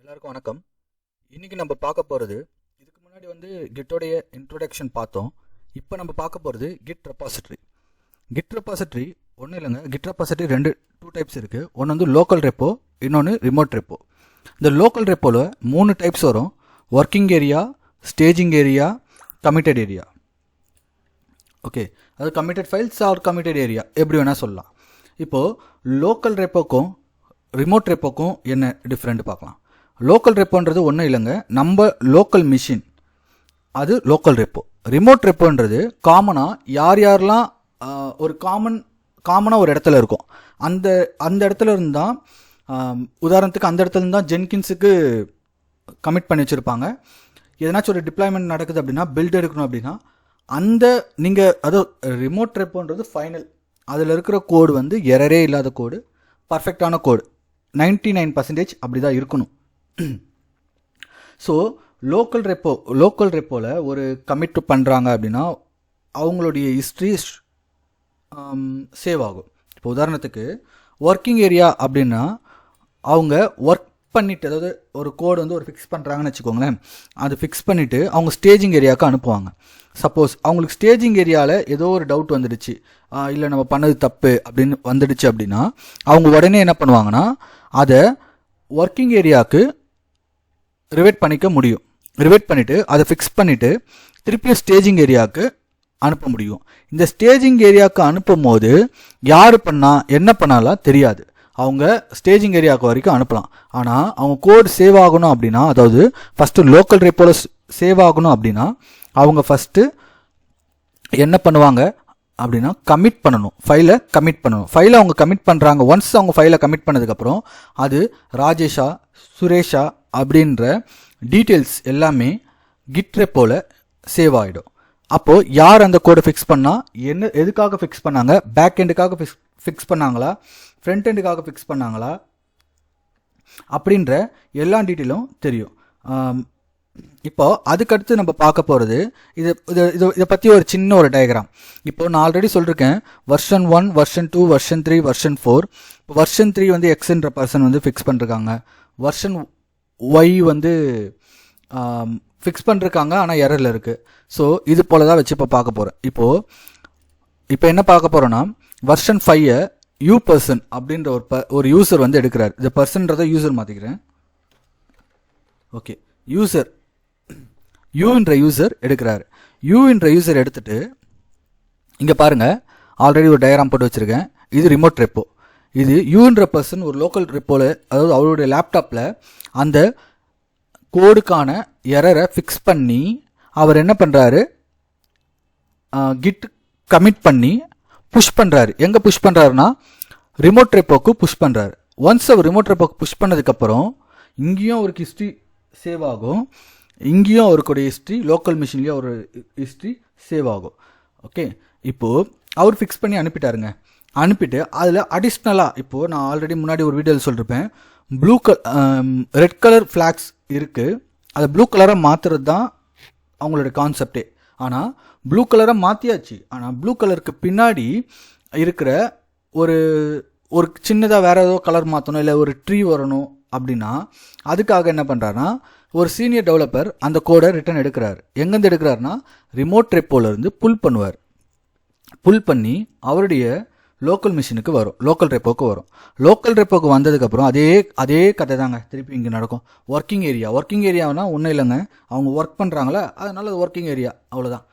எல்லாருக்கும் வணக்கம். இன்னைக்கு நம்ம பார்க்க போகிறது, இதுக்கு முன்னாடி கிட்டோடைய இன்ட்ரோடக்ஷன் பார்த்தோம். இப்போ நம்ம பார்க்க போகிறது கிட் ரெபாசிட்டரி. கிட் ரெபாசிட்டரி ஒன்றும் இல்லைங்க. கிட் ரெபாசிட்டரி டூ டைப்ஸ் இருக்குது. ஒன்று லோக்கல் ரெப்போ, இன்னொன்று ரிமோட் ரெப்போ. இந்த லோக்கல் ரெப்போவில் 3 டைப்ஸ் வரும்: working area, staging area, committed area. Okay, அது committed files or committed area எப்படி வேணால் சொல்லலாம். இப்போது லோக்கல் ரெப்போக்கும் ரிமோட் ரெப்போக்கும் என்ன டிஃப்ரெண்ட் பார்க்கலாம். லோக்கல் ரெப்போன்றது ஒன்றும் இல்லைங்க, நம்ம லோக்கல் மிஷின், அது லோக்கல் ரெப்போ. ரிமோட் ரெப்போன்றது காமனாக யாரெல்லாம் ஒரு காமனாக ஒரு இடத்துல இருக்கும், அந்த இடத்துல இருந்தால், உதாரணத்துக்கு அந்த இடத்துல இருந்தால் ஜென்கின்ஸுக்கு கமிட் பண்ணி வச்சுருப்பாங்க. எதனாச்சும் ஒரு டிப்ளாய்மெண்ட் நடக்குது அப்படின்னா, பில்ட் எடுக்கணும் அப்படின்னா, நீங்கள் ரிமோட் ரெப்போன்றது ஃபைனல். அதில் இருக்கிற கோடு எரரே இல்லாத கோடு, பர்ஃபெக்டான கோடு, 99% அப்படி தான் இருக்கணும். ஸோ லோக்கல் ரெப்போவில் ஒரு கமிட் பண்ணுறாங்க அப்படின்னா அவங்களுடைய ஹிஸ்ட்ரி சேவ் ஆகும். இப்போ உதாரணத்துக்கு ஒர்க்கிங் ஏரியா அப்படின்னா அவங்க ஒர்க் பண்ணிவிட்டு, அதாவது ஒரு கோடு ஒரு ஃபிக்ஸ் பண்ணுறாங்கன்னு வச்சுக்கோங்களேன். அது ஃபிக்ஸ் பண்ணிவிட்டு அவங்க ஸ்டேஜிங் ஏரியாவுக்கு அனுப்புவாங்க. சப்போஸ் அவங்களுக்கு ஸ்டேஜிங் ஏரியாவில் ஏதோ ஒரு டவுட் வந்துடுச்சு, இல்லை நம்ம பண்ணது தப்பு அப்படின்னு வந்துடுச்சு அப்படின்னா அவங்க உடனே என்ன பண்ணுவாங்கன்னா அதை ஒர்க்கிங் ஏரியாவுக்கு ரிவர்ட் பண்ணிக்க முடியும். ரிவர்ட் பண்ணிவிட்டு அதை ஃபிக்ஸ் பண்ணிவிட்டு திருப்பியும் ஸ்டேஜிங் ஏரியாவுக்கு அனுப்ப முடியும். இந்த ஸ்டேஜிங் ஏரியாவுக்கு அனுப்பும் போது யார் என்ன பண்ணாலாம் தெரியாது. அவங்க ஸ்டேஜிங் ஏரியாவுக்கு வரைக்கும் அனுப்பலாம். ஆனால் அவங்க கோட் சேவ் ஆகணும் அப்படின்னா, அதாவது ஃபஸ்ட்டு லோக்கல் ரெப்போவில் சேவ் ஆகணும் அப்படின்னா அவங்க ஃபஸ்ட்டு என்ன பண்ணுவாங்க அப்படின்னா கமிட் பண்ணணும், ஃபைலை கமிட் பண்ணணும். ஃபைலை அவங்க கமிட் பண்ணுறாங்க. ஒன்ஸ் அவங்க ஃபைலை கமிட் பண்ணதுக்கப்புறம் அது ராஜேஷா, சுரேஷா அப்படின்ற டீட்டெயில்ஸ் எல்லாமே கிட் ரெப்போவில் சேவ் ஆகிடும். அப்போது யார் அந்த கோடை ஃபிக்ஸ் பண்ணால், எதுக்காக ஃபிக்ஸ் பண்ணாங்க, பேக் எண்டுக்காக ஃபிக்ஸ் பண்ணாங்களா, ஃப்ரண்ட் எண்டுக்காக ஃபிக்ஸ் பண்ணாங்களா அப்படின்ற எல்லா டீட்டெயிலும் தெரியும். இப்போ அதுக்கடுத்து நம்ம பார்க்க போகிறது இதை பற்றி ஒரு சின்ன ஒரு டயக்ராம். இப்போ நான் ஆல்ரெடி சொல்லியிருக்கேன், வெர்ஷன் 1, வெர்ஷன் 2, வெர்ஷன் 3, வெர்ஷன் 4. இப்போ வெர்ஷன் 3 எக்ஸ்ன்ற பர்சன் ஃபிக்ஸ் பண்ணிருக்காங்க. வெர்ஷன் ஒய் ஃபிக்ஸ் பண்ணிருக்காங்க, ஆனால் எரரில் இருக்குது. ஸோ இது போல தான் வச்சு இப்போ பார்க்க போகிறேன். இப்போ என்ன பார்க்க போகிறோன்னா, வெர்ஷன் 5 யூ பர்சன் அப்படின்ற ஒரு யூசர் எடுக்கிறார். இந்த பர்சன்றதை யூசர் மாற்றிக்கிறேன். ஓகே, யூன்ற யூசர் எடுக்கிறார். யூன்ற யூசர் எடுத்துட்டு இங்கே பாருங்கள், ஆல்ரெடி ஒரு டயக்ராம் போட்டு வச்சுருக்கேன். இது ரிமோட் ரெப்போ. இது யூன்ற பர்சன் ஒரு லோக்கல் ரெப்போவில், அதாவது அவருடைய லேப்டாப்பில் அந்த கோடுக்கான எரரை ஃபிக்ஸ் பண்ணி அவர் என்ன பண்ணுறாரு, கிட் கமிட் பண்ணி புஷ் பண்ணுறாரு. எங்கே புஷ் பண்ணுறாருன்னா ரிமோட் ரெப்போக்கு புஷ் பண்ணுறாரு. ஒன்ஸ் அவர் ரிமோட் ரெப்போக்கு புஷ் பண்ணதுக்கப்புறம் இங்கேயும் அவருக்கு ஹிஸ்ட்ரி சேவ் ஆகும், இங்கேயும் அவருக்குடைய ஹிஸ்ட்ரி, லோக்கல் மிஷின்லேயும் ஒரு ஹிஸ்ட்ரி சேவ் ஆகும். ஓகே, இப்போது அவர் ஃபிக்ஸ் பண்ணி அனுப்பிட்டாருங்க. அனுப்பிட்டு அதில் அடிஷ்னலாக, இப்போது நான் ஆல்ரெடி முன்னாடி ஒரு வீடியோவில் சொல்லியிருப்பேன், ரெட் கலர் ஃப்ளாக்ஸ் இருக்குது. அதை ப்ளூ கலராக மாற்றுறது தான் அவங்களோட கான்செப்டே. ஆனால் ப்ளூ கலராக மாற்றியாச்சு. ஆனால் ப்ளூ கலருக்கு பின்னாடி இருக்கிற ஒரு சின்னதாக வேறு ஏதோ கலர் மாற்றணும், இல்லை ஒரு ட்ரீ வரணும் அப்படின்னா அதுக்காக என்ன பண்ணுறாருன்னா ஒரு சீனியர் டெவலப்பர் அந்த கோடை ரிட்டர்ன் எடுக்கிறார். எங்கேருந்து எடுக்கிறாருன்னா ரிமோட் ரெப்போலேருந்து புல் பண்ணுவார். புல் பண்ணி அவருடைய லோக்கல் மிஷினுக்கு வரும், லோக்கல் ரெப்போக்கு வரும். லோக்கல் ரெப்போக்கு வந்ததுக்கப்புறம் அதே கதை தாங்க திருப்பி இங்கே நடக்கும். ஒர்க்கிங் ஏரியானா ஒன்றும் இல்லைங்க, அவங்க ஒர்க் பண்ணுறாங்களே அதனால அது ஒர்க்கிங் ஏரியா, அவ்வளோதான்.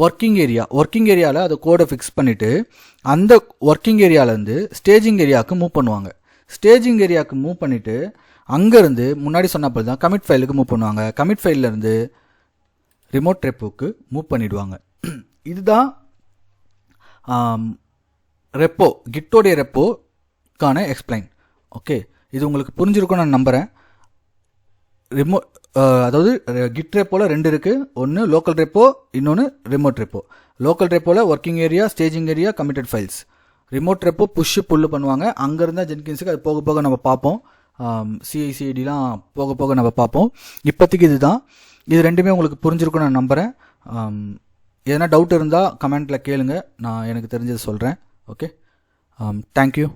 ஒர்க்கிங் ஏரியாவில் அதை கோடை ஃபிக்ஸ் பண்ணிவிட்டு அந்த ஒர்க்கிங் ஏரியாவிலேருந்து ஸ்டேஜிங் ஏரியாவுக்கு மூவ் பண்ணுவாங்க. ஸ்டேஜிங் ஏரியாவுக்கு மூவ் பண்ணிவிட்டு அங்கேருந்து முன்னாடி சொன்னப்போ தான் கமிட் ஃபைலுக்கு மூவ் பண்ணுவாங்க. கமிட் ஃபைல்லேருந்து ரிமோட் ரெப்போக்கு மூவ் பண்ணிவிடுவாங்க. இதுதான் ரெப்போ, கிட்டோடைய ரெப்போக்கான எக்ஸ்பிளைன். ஓகே, இது உங்களுக்கு புரிஞ்சிருக்கும்னு நான் நம்புகிறேன். அதாவது கிட் ரெப்போவில் 2 இருக்குது. ஒன்று லோக்கல் ரெப்போ, இன்னொன்று ரிமோட் ரெப்போ. லோக்கல் ரெப்போவில் working area, staging area, committed files. Remote repo pull பண்ணுவாங்க. அங்கேருந்தால் ஜென்கின்ஸுக்கு அது போக போக நம்ம பார்ப்போம். சிஐசிஐடிலாம் போக போக நம்ம பார்ப்போம். இப்போதைக்கு இதுதான். இது ரெண்டுமே உங்களுக்கு புரிஞ்சிருக்கும்னு நான் நம்புகிறேன். எதனா டவுட் இருந்தால் கமெண்ட்டில் கேளுங்க, நான் எனக்கு தெரிஞ்சது சொல்கிறேன். Okay, thank you.